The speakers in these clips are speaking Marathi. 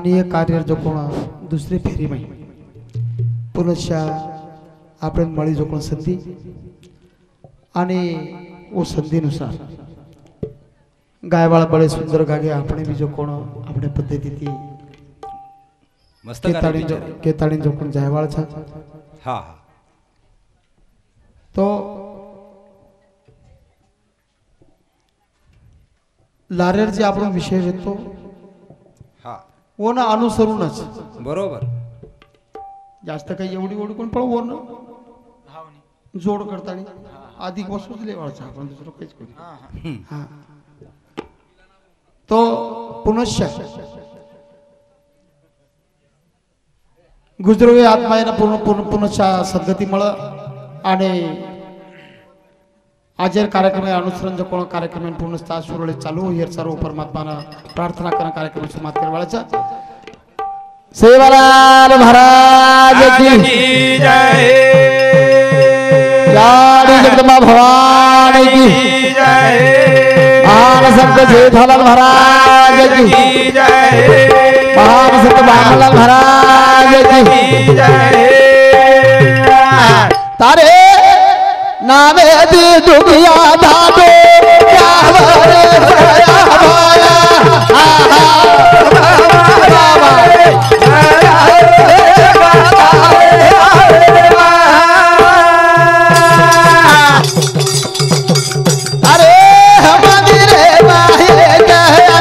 आणि हे कार्य जो कोण दुसरी फेरी माही पुनश्च आपण मळी जो कोण संधी आणि वो संधीनुसार गायवाळ बळे सुंदर गागे आपण भी जो कोण आपल्या पद्धती मस्त केताळी जो कोण जायवाळ छा हा तो लारेर जे आपण विषय घेतो हा वो ना अनुसरूनच बरोबर जास्त काही एवढी कोण पण वो ना जोड करताना अधिक वस्तूच लेवायचा आपण दुसरं काहीच करू हा तो पुनश्च गुजरोगे आत्मायना पुनश्च सद्गतीमुळे आणि आजर कार्यक्रम अनुसरण जो कोण कार्यक्रम पूर्णतः सुरळीत चालू हेर सर्व परमात्मा प्रार्थना करणं कार्यक्रम समाप्त करवायचा सेवालाल महाराज की जय लाडी जगदंबा भवानी की जय महान संत जेठालाल महाराज की जय महान संत बाबूलाल महाराज की जय तारे नामे दी दुनिया दादो यावरे जया माया अरे मंदिरे माहे कहना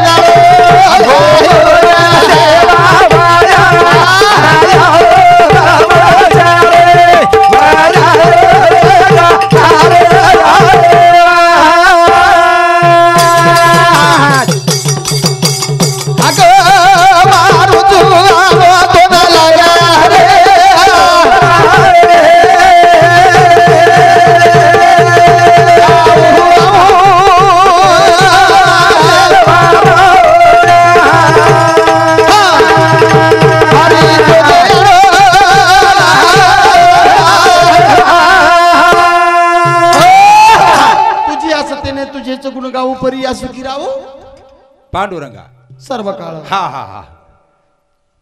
पांडुरंगा सर्व काळ हा हा हा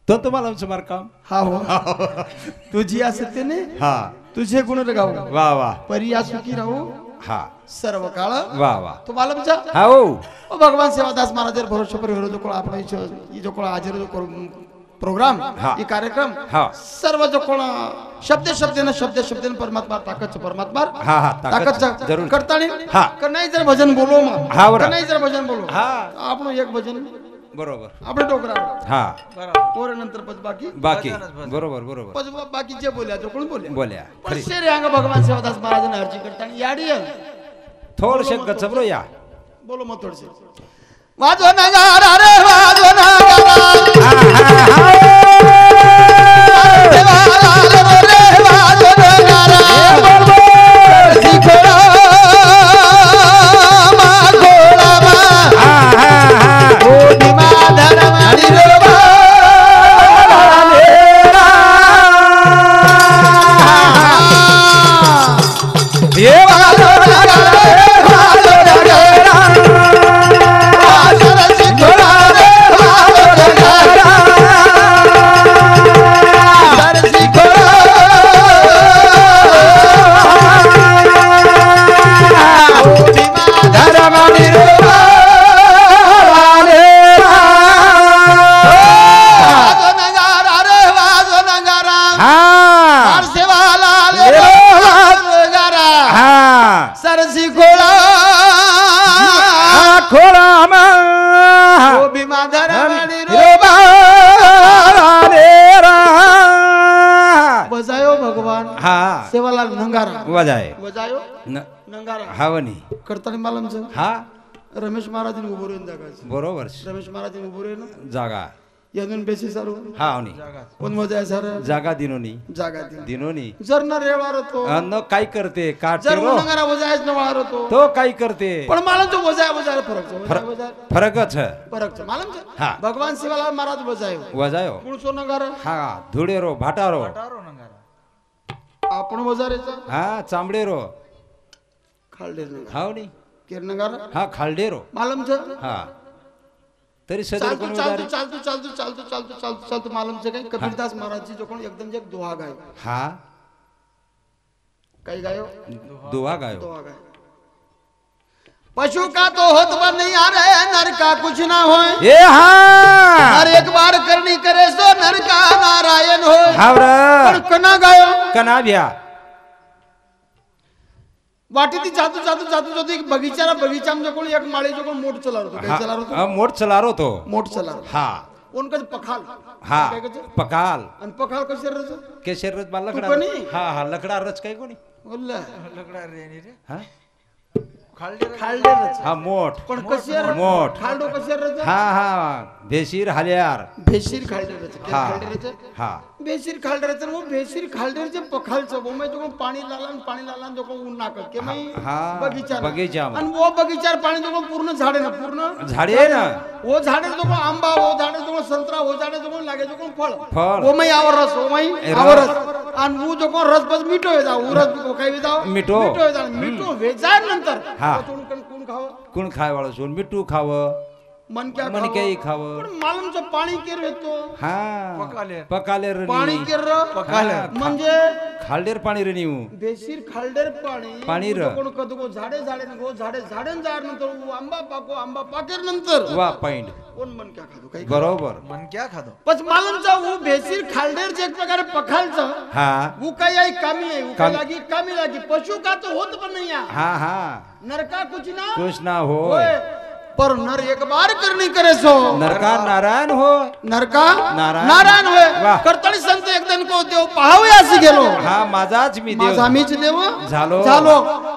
तो तुम्हाला मार काम हा हो तुझी असते ने हा तुझे गुण गाऊ वा वा परी सुखी राहू हा सर्व काळ वा वा तुम्हाला म्हणजे हा हो भगवान सेवादास महाराज भरोसा पर विरोध को आपण जो को हाजीर जो प्रोग्राम ये कार्यक्रम सर्व जो कोण शब्द परमात्मा परमात्मा हा हा ताकद जरूर करतानी हा नाही जर भजन बोलो मग हा नाही जर भजन बोलो हा आपण एक भजन बरोबर आपण डोकरा हा पोर नंतर बाकी बरोबर बाकी जे बोल्या जो कोण बोल्या पण शेरे अंग भगवान सेवादास महाराज अर्जी करतानी याडी थोडशे गचबरो या बोलो मग थोडसे वाजो नगारा रे वाजो नगारा सेवालाल नंगारा वजायो नंगारा हावनी करताना मालम हा रमेश महाराज उभो रेन जागा बरोबर रमेश महाराज उभो रेन जागा यादून बेसी सारू हावनी कोण वजाय सर जागा दिनोनी दिनोनी जर न रेवार होतो न काय करते काट जर नंगारा वजायच न वार होतो तो काय करते पण मालम तो वजाय फरकच मालम हा भगवान सेवालाल महाराज वजायो कुणसो नंगारा हा धुडेरो भाटारो आपण वजारेचा हा चांबडेरो खालडेर हावनी किरणगार हा खालडेरो मालमच हा तरी सदर चालतो कोण चालतो उदारी चालतो चालतो चालतो चालतो चालतो चालतो मालूमचे काही कबीरदास महाराजची जो कोण एकदम जे दोहा गाय हा काही गायो दुआ गायो दोहा गाय पशु का तो होत पर नहीं आ रहे नर का कुछ ना होए ए हा नर एक बार करनी करे सो नर का नारायण हो हावर पण कना गायो कना भ्या वाटी ती जातो जातो जातो जातो एक बगीचा में कोण एक माळे जो कोण मोठ चला होतो काय चला होतो मोठ चलारो तो मोठ चला हा उनका पखाल हा काय कचे पकाल आणि पखाल कसे रच केशर रच बाल लकडा कोणी? हा हा लकडा रच काय कोणी बोलला हा खालडे रच हा मोठ पण कसे मोठ. खालडो कसे रच हा हा भेशीर हाल्यार भेशीर खालडे रच हा खालडे रच हा भेशीर खालडे रच वो भेशीर खालडे जे पखाल वो मैं जो पानी लालान जो को ऊन नाक के मैं हा, बगीचा बगीचाમાં. आणि वो बगीचार पाणी जो को पूर्ण झाडे ना पूर्ण झाडे आहे ना वो झाडे जो को आंबा वो झाडे जो को संतरा वो झाडे जो को लागे जो को फळ फळ. वो मैं आवर रस वो मैं ए, आवर रस. रस आणि वो जो को रस बस मिठो आहे जा वो रस को काही जाव मिठो. आहे जा मिठो वेजा नंतर हा. कोण खाव कोण खाय वाळो सोन मिठू खाव मन क्या मन काही खावं. पण मालमचं पाणी केर येतो हा पकालेर पाणी केर म्हणजे खालडेर पाणी रे नीव बेसीर खालडेर पाणी र. कोण कदगो झाडे झाडे नंतर वो आंबा पाकेर नंतर वा पॉइंट कोण मन क्या खादो काही बरोबर मन क्या खादो पच मालमचा वो बेसीर खालडेर जे एक प्रकारे पखालचं हा वो काही आहे कामी आहे वो कामी. कामी लागी पशु का तो होत पण नाही आहे. हा हा नरका कुछ ना कुछ ना हो होय. पर नर एक बार करनी करे सो नरका नारायण हो नरका नारायण. नारायण होय वाह. करताळी संत एकदन को देव पाहावे असे गेलो हा माझाच मी देव माझा मीच देव झालो.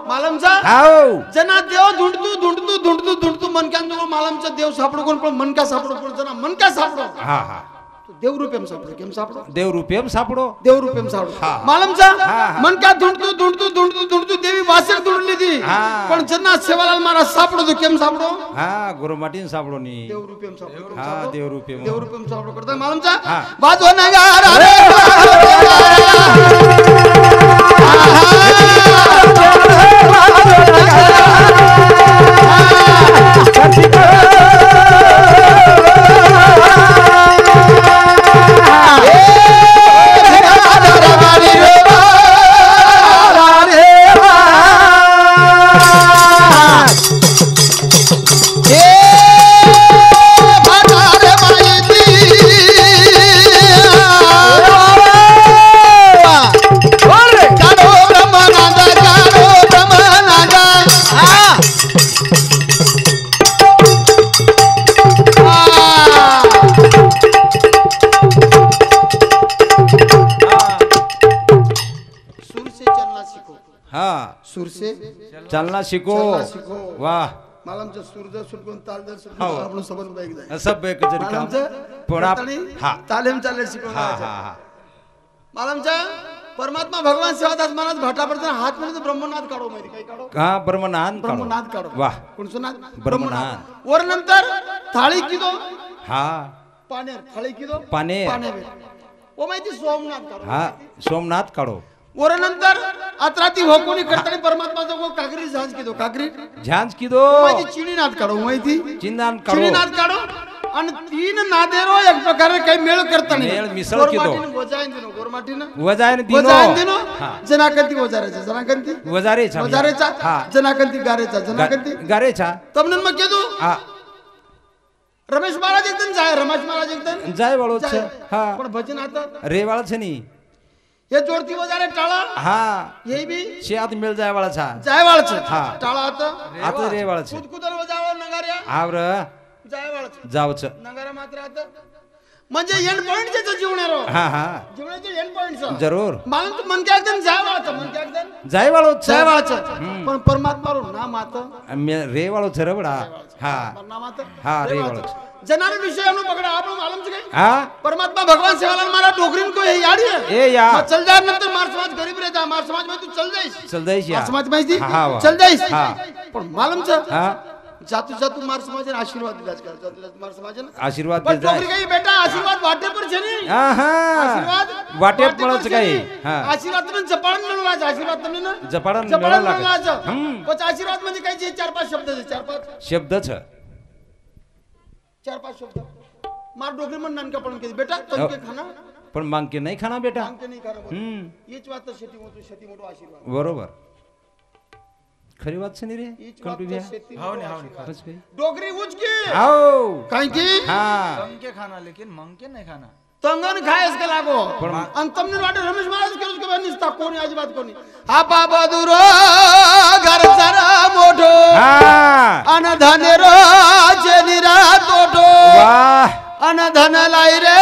मालमचा हाव जना देव धुंडतू मनक्यान जो मालमचा देव सापडो कोण पण मनका सापडो पण जना मनका सापडो हा हा तो देव रूपेम सापडो केम सापडो देव रूपेम सापडो देव रूपेम सापडो हा. मालमचा हा. मनका धुंडतू देवी वासक धुंडली ती हा. पण जना सेवालाल महाराज सापडो तो केम सापडो हा गुरुमाटीन सापडो नी देव रूपेम सापडो हा देव रूपेम देव रूपेम सापडो करता मालमचा हा. वाजव नगारा रे सूर से चालना शिको चलना शिको. वाह मालमचं सूर्य सुटकून तालदर हो. सुटकून आपण सबन बाईक जाय सब एक जरी काम पुन्हा हा तालीम चालेल शिकवून हा हा हा मालमच्या परमात्मा भगवान शिवादास महाराज भटापर्यंत हात मध्ये ब्रह्मनाथ काढो माहिती काही काढो हा ब्रह्मनान ब्रह्मनाथ काढो वाह कोणचं नाथ ब्रह्मनाथ. वर नंतर थाळी किदो हा पाण्यार थाळी किदो पानेर. ओ माहिती सोमनाथ काढो हा सोमनाथ काढो वर नंतर अत्राती हो कोणी करताना परमात्माचा को कागरी झांज किदो कागरी झांज किदो माहिती चिणीनाथ काढो माहिती चिंदान काढो चिणीनाथ काढो आणि तीन नादेरो एक प्रकारे काही मेळ करताना मेळ मिसळ किदो. वजायन दिनो गोरमाटीनं वजायन वजायन दिनो हा जनाकंती वजारायचा जनाकंती वजारेचा वजारेचा हा जनाकंती गारेचा जनाकंती गारेचा तमनन मग केदू हा रमेश महाराज एकदम जाय रमेश महाराज एकदम जाय वाळो जाय. हा पण भजन आता रे वाळच नी हे जोडती वजारे टाळा हा हे बी शेत मिळ जाय वाळचा जाय वाळच हा. टाळा आता आता रे वाळच कुदकुदर वजावळ नगाऱ्या आवर जाय वाळच जावच नगारा मात्र आता म्हणजे एंड पॉइंटचे जीवनारो हा हा जीवनाचे एंड पॉइंट जरूर मला मन काय एकदम जाय वाळच मन काय एकदम जाय वाळोच जाय वाळच पण परमात्मा रो नाम आता रे वाळोच रबडा हा नाम आता हा रे वाळोच जनार विषय अनु पकड़ा आप लोग मालूम है हा परमात्मा भगवान सेवालाल मारा डोकरीन को यही यारी है ए या मग चल जा नंतर मार समाज गरीब रहता मार समाज में तू चल जाईस चल जाईस या मार समाज में थी हा, वा. चल जाईस हा. पण मालूम छ हा जातू मार समाज ने आशीर्वाद दिलास कर जातू मार समाज ने आशीर्वाद पण दे जाय डोकरी काही बेटा आशीर्वाद वाटे पर छे नी हा हा आशीर्वाद वाटेत पळच काही हा आशीर्वाद तुम्ही जपाळन मिळवाच आशीर्वाद तुम्ही ना जपाळन जपाळन मिळवायला मिळवाच लागत. पण आशीर्वाद म्हणजे काही 4-5 शब्द 4-5 शब्दच 4-5 शब्द मार डोगरी मन नानका पण के बेटा तनके खाना पण मांगके नाही खाना बेटा मांगके नाही खाना हीच वात शेती मोठो आशीर्वाद बरोबर खरी बात से नहीं रे हीच कंटू वात भैया शेती हाव नहीं बस गई डोगरी उचकी आओ काई की हाँ तंग खाना लेकिन मंग के नहीं खाना तंगन खायस के लागो आणि तमने वाटे रमेश महाराज के उसके बाद निस्ता कोणी अजिबात कोणी हा बाबा दुरो घर जरा मोठो हाँ अन धन रो जेनिरा तोटो वाह अन धन लाई रे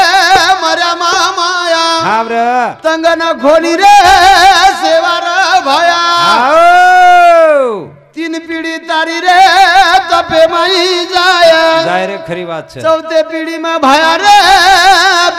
मर्या मामाया हाँ ब्र तंगन खोली रे सेवार भया आओ 3 पिढी तारी रे तपे माई जाया जाय रे खरी बात છે 4थी पिढी में भया रे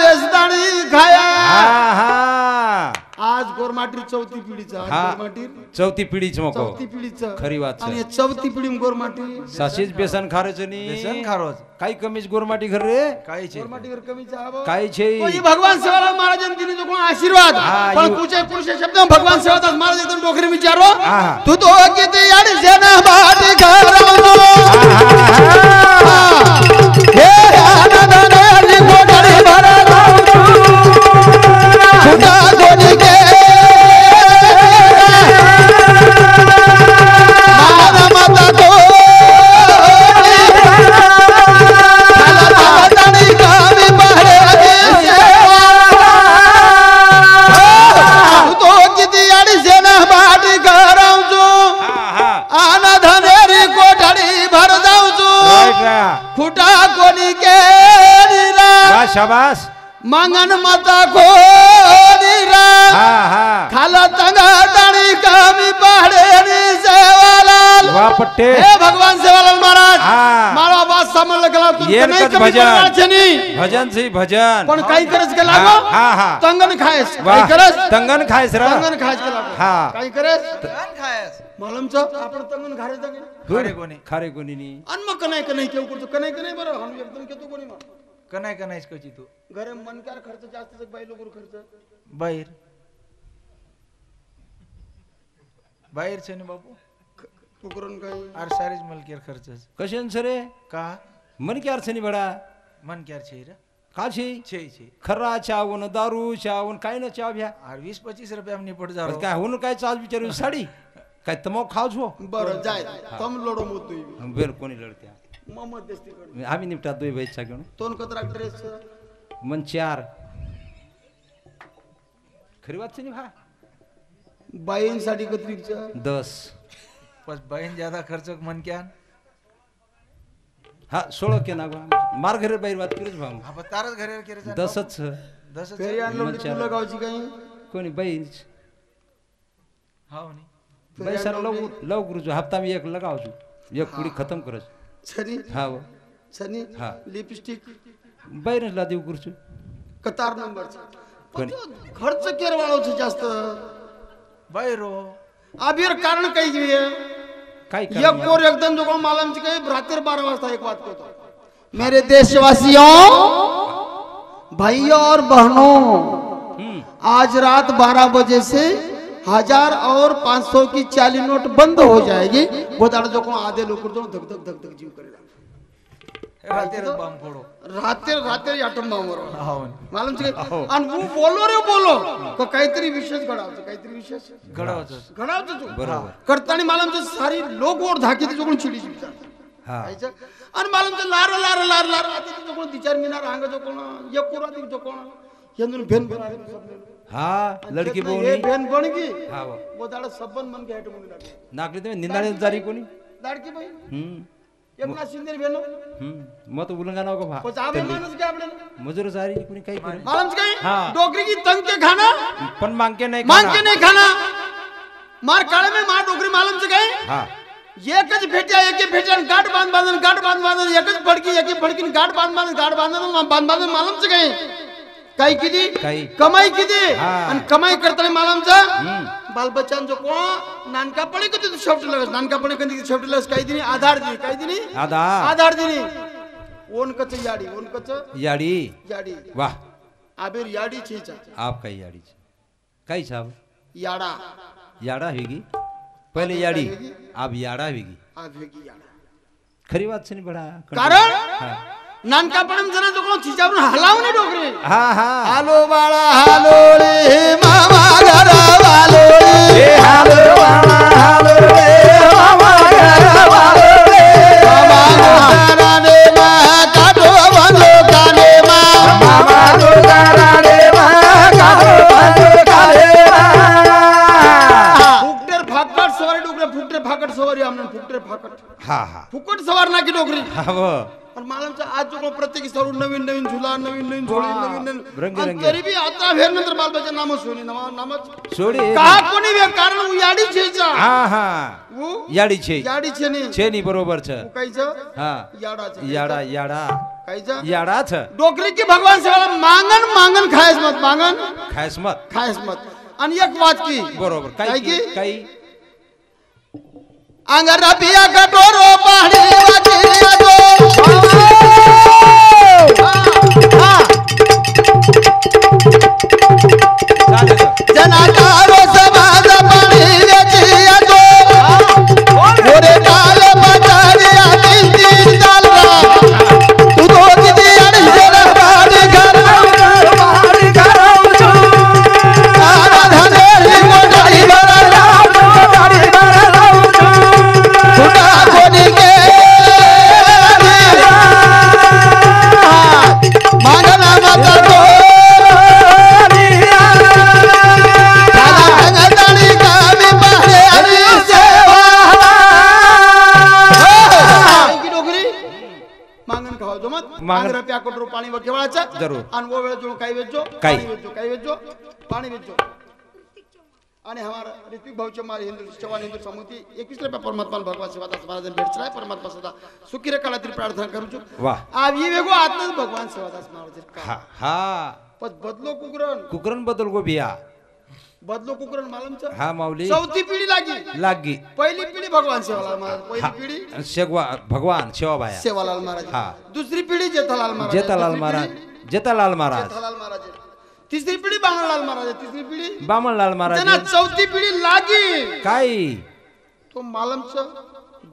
बेसदाणी खाया हाँ हाँ आज गोरमाटी 4थी पिढीचा हाँ गोरमाटी चौथी पिढीच मको 4थी पिढीचं खरी बात आणि છે 4थी पिढी गोरमाटी साशीच बेसन खारच बेसन नाही खारोज काही कमीच गोरमाटी घर रे काही छे गोरमाटी घर कमी चाहबो काही છે तो ये भगवान सेवालाल महाराजांनी दिली जो कोण आशीर्वाद हाँ, पण यो- पुढचे शब्द भगवान सेवालाल महाराज एकदम डोकरी विचारो हाँ. तू तो किती याडी सेना बाटी घरावलो हे आनंद रे कोटरी भरा खुदा कोणी के मान माता को खाली कामी बाहेर तो किती याडी सेना बाटी घरावलो हाँ हाँ आना धनेरी कोठडी भर जाऊचो राईट रा खुटा कोणी के वाह शाबास मंगन माता कोणीरा हाँ हाँ खाला तंगा दाणी कामी पहाडे सेवालाल वाह पट्टे हे भगवान सेवालाल महाराज हाँ. मारो आवाज समज लगला तू ये नाही नकच कमी भजन. बोलणार छे नी भजन से भजन पण काही करस के लागो हाँ हाँ तंगन खायस वाह काही करस तंगन खायस रा तंगन खायस के लागो हाँ. काही करस तंग खायस मालूमच आपण तंगन खारे तंगन खारे कोणी खारे कोणी नी अन मग कनाई केव करतो कनाई बरं हम एकदम केतो कोणी मग कनाय कनायच कची तू घरे मनकार खर्च जास्त बाई लोक खर्च बाहेर बाहेर छे ने बापू कुकरन काही आर सारीज मलकेर खर्च कशन सरे का मन की अर्थ नहीं बड़ा मन क्यार छे रे का छी छे छे खर्रा चावून दारू चावून काय ना चाव भ्या आर 20-25 रुपया में निपट जा बस काय होऊन काय चाल विचारू साडी काय तमाव खाव छो बरं जाय तम लोडो मोतोय बेर कोणी लढत्या मग मध्यस्थी कर आम्ही निपटा दोय बैठा घेऊन तोन कतरा ड्रेस मन 4 खरी बात नहीं भा बाईंसाठी कत्रीचं 10 बस बहन ज्यादा खर्च मन क्या हा 16 के ना मार घरे बाहेर बात करूच भाऊ हा तारच घरे केरे 10च 10 फेरी आणलो मग चार. तुला गावची काही कोणी बाई हाव नी बाई सर लव करूचो हप्ता में एक लगाव छु एक कुड़ी खत्म करच छनी हा वो छनी हा. लिपस्टिक बाई ला देऊ करूचो कतार नंबर कोणी खर्च केरवाळो छे जास्त बाहेरो अबीर कारण काही आहे काय एक करणार? कोर एकदम जो कोण मालमची काही रात्री 12 वाजता एक बात कहतो मेरे देशवासियों भाइयों और बहनों आज रात 12 बजे से 1000 और 500 की 40 नोट बंद हो जाएगी वो दाड़ जो कोण आधे लोक जो धक धक धक धक जीव करेगा रातेर बम फोडो रात्री आटम मामरो हाव नी मालूम छे आणि वो बोलो रे बोलो का काहीतरी विशेष घडावचं काहीतरी विशेष घडवचं घडावचं तू बरोबर करताना मालूम छे सारी लोक ओर धाकी जो कोण चिडी चिडी हा आणि मालूम छे लार लार लार लार आती जो कोण तिचार मिनार आंग जो कोण एक कुरा दी जो कोण यंदुन भेन बना हा लड़की ये बोनी भेन बन की हा वो वो दाड़ सबन मन के हेट मुनी लागे नाकली तुम्ही निंदाळे जारी कोणी लाडकी बाई हम्म एकनाथ शिंदे भेनो मत उलंगा नको भा को जाबे माणूस के आपल्याला मजूर जारी कोणी काही करे मालूम छे हाँ. डोकरी की तंग के खाना पण मांग के नाही मांग के खाना. नहीं खाना मार काळे में मार डोकरी मालूम छे काय हा एकच भेट्या गाठ बांधून एकच फडकी गाठ बांधून मालूम छे काय काही किती काही. कमाई किती हा. आणि कमाई करताना मालूमचा बाल बच्चान जो कोण नानकापणे कधी तू शेवटी लगस नानकापणे कधी शेवटी लगस काही दिनी आधार दिनी काही दिनी आधार दिनी ओन कच याडी याडी याडी वाह आबेर याडी छेचा आप काही याडी काही छाव याडा याडा होगी पहले याडी अब याडा होगी आबेगी याडा खरी बात से नहीं बड़ा कारण हाँ. नानकापणम जरा जो कोण तिच्यावरून हलाव नाही डोकरे हा हा हालो बाळा हालो रे मामा घरा वालो रे हालो बाळा हालो रे मामा घरा वालो रे मामा गोसारा रे मा काटो बंदो काने मा मामा गोसारा रे मा काटो बंदो काने मा फुकटेर फाकट सवारी डोकरे फुकटेर फाकट सवारी आमने फुकटेर फाकट हा हा फुकट सवार ना की डोकरी हा वो पण मालमचा आज जो प्रत्येक सरू नवीन नवीन झुला नवीन नवीन झोळी नवीन नवीन रंगी आणि रंगी. तरी बी आता फेर नंतर बालबाच्या नाम सोनी नामच सोडी का कोणी वे कारण उ याडी छेचा हा हा उ याडी छे याडी छेने छे नी बरोबर छ काईचं हा याडा याडा याडा काईचं याडा छ डोकरी की भगवान सेवाला मांगन मांगन खायस मत मांगन खायस मत खायस मत आणि एक वात की बरोबर काय काही की काही अंगरा पिया कटोरो पहाडी वाचिया जो जनातारो समाज पाणी वेचिया जो ओरे काल बचारिया तीन तीन चालरा तू तो किती अडीचर बाडी घराव बाडी घराव आरा धनेरी मोटारी बरला मोटारी बरला तुटा कोणी के मागना माता तो मांगन खाओ जो मत मांगन. मांगन प्या कोटरो पाणी वकेवाचा जरूर. आणि वो वेळ जो काही वेचो काही. काही वेचो पाणी वेचो आणि हमारा ऋतिक भाऊचे मारे हिंदू चव्हाण हिंदू समिति 21 रुपया परमात्मा भगवान सेवा दास महाराज भेट चलाय परमात्मा सदा सुखी रे काळातील प्रार्थना करू छु वाह आ ये वेगो आत्मच भगवान सेवा दास महाराज हा हा पद बदलो कुकरण कुकरन बदल गो बिया बदलो कुकरण मालूमच हा माऊली चौथी पिढी लागी लागी पहिली पिढी भगवान सेवालाल महाराज पहिली पिढी शेगवा भगवान शेवाबाया सेवालाल महाराज हा. दुसरी पिढी जेठालाल महाराज जेतालाल दुसरी महाराज पिढी जेतालाल महाराज जेठालाल महाराज तीसरी पिढी बामणलाल महाराज तिसरी पिढी बामणलाल महाराज त्यांना चौथी पिढी लागी काय तो मालमचं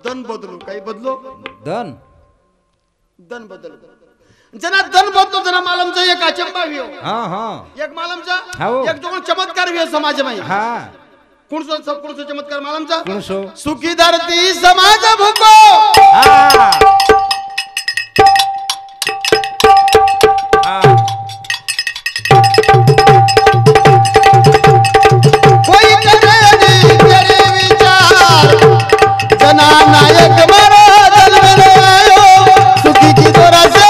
दन बदलू काही बदलो दन दन बदलू जना दन बदलो जना मालमचा एक अचंबा व्हियो हा हा एक मालमचा हो. एक जो चमत्कार व्हियो समाजमय हा कुणसो चमत्कार मालमचा कुणसो सुखी धरती समाज भुको हा हा कोई करे तेरे विचार जना नायक मरो दल में आयो सुखी की दोरा से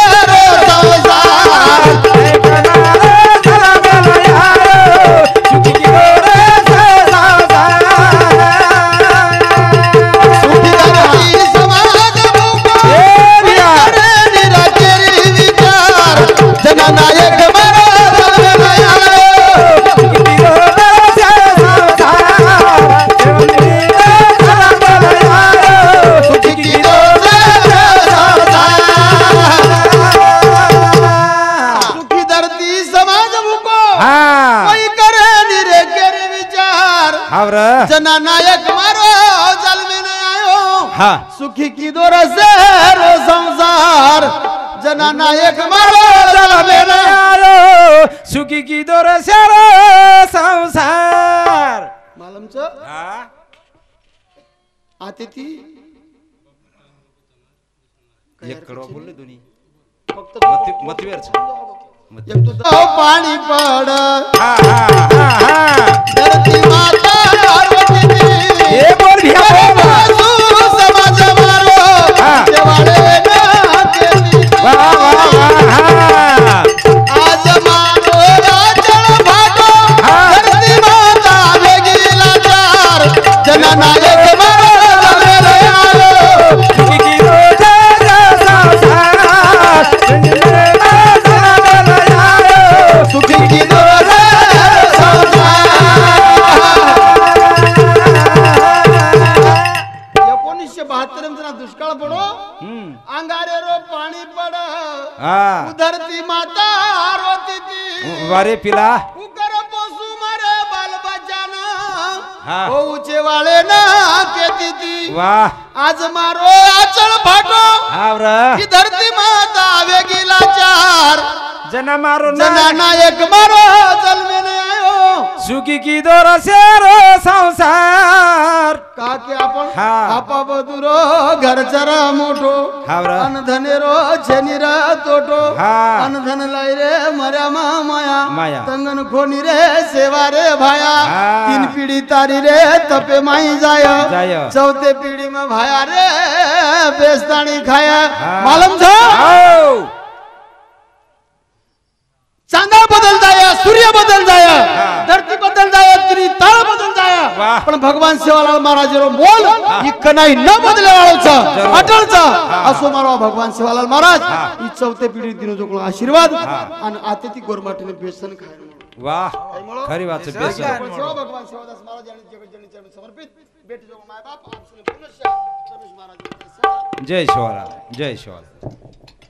जना नायक मारो जल में नहीं आयो हाँ सुखी की दोर से रो संसार जना नायक मारो जल में नहीं आयो सुखी की दोर से रो संसार मालूम च हा आती थी एक कडवा बोलले दोन्ही फक्त मतवेर एक तो पाणी पड हा हा हा हा धरती माता पार्वती ए बोल भिया बोल समाज मारो देवाळे ना केली वाह वाह वाह आज मारो राजळ भाटो धरती माता वेगी लाचार जना नायक मारो जल आलो सुखी की दोर संसार सुखी की दोर दुष्काळ पडो अंगारे रो पाणी पड धरती माता रोती ती वारे पिला उकर पोसू मारे बाल बचाना हा ओ उचे वाळे ना केती ती वाह आज मारो आचल फाटो हावर की धरती माता वेगी लाचार जना मारो जनाना एक मारो जन्मे ने आयो सुखी की दोर शेरो संसार का के आपण हा. आपा बदुरो घर जरा मोठो हावर अन धनेरो छेनीर तोटो हा. अन धन लाई रे मर्या माया माया. तंगन खोनी रे सेवा रे भाया हा. तीन पीढ़ी तारी रे तपे माई जाय जाय. चौथे पीढ़ी में भाया रे बेस्तानी खाया हा. मालूम था आओ चांदा बदल जाया सूर्य बदल जाया हा. धरती बदल जाया तेरी ताळ बदल जाया वाह. पण भगवान सेवालाल महाराज रो बोल इक नाही न बदले वाळो छ जरूर. अटल छ हा. असो मारो भगवान सेवालाल महाराज हा. ई चौथे पिढी दिनो जो आशीर्वाद हा. आणि आते ती गोरमाटीने बेसन खायला वाह खरी बात है बेसन भगवान सेवादास महाराज यांनी जगत चरण समर्पित बेटे जो माय बाप आप सुने पुनश्च रमेश महाराज जय शिवराम जय शिवराम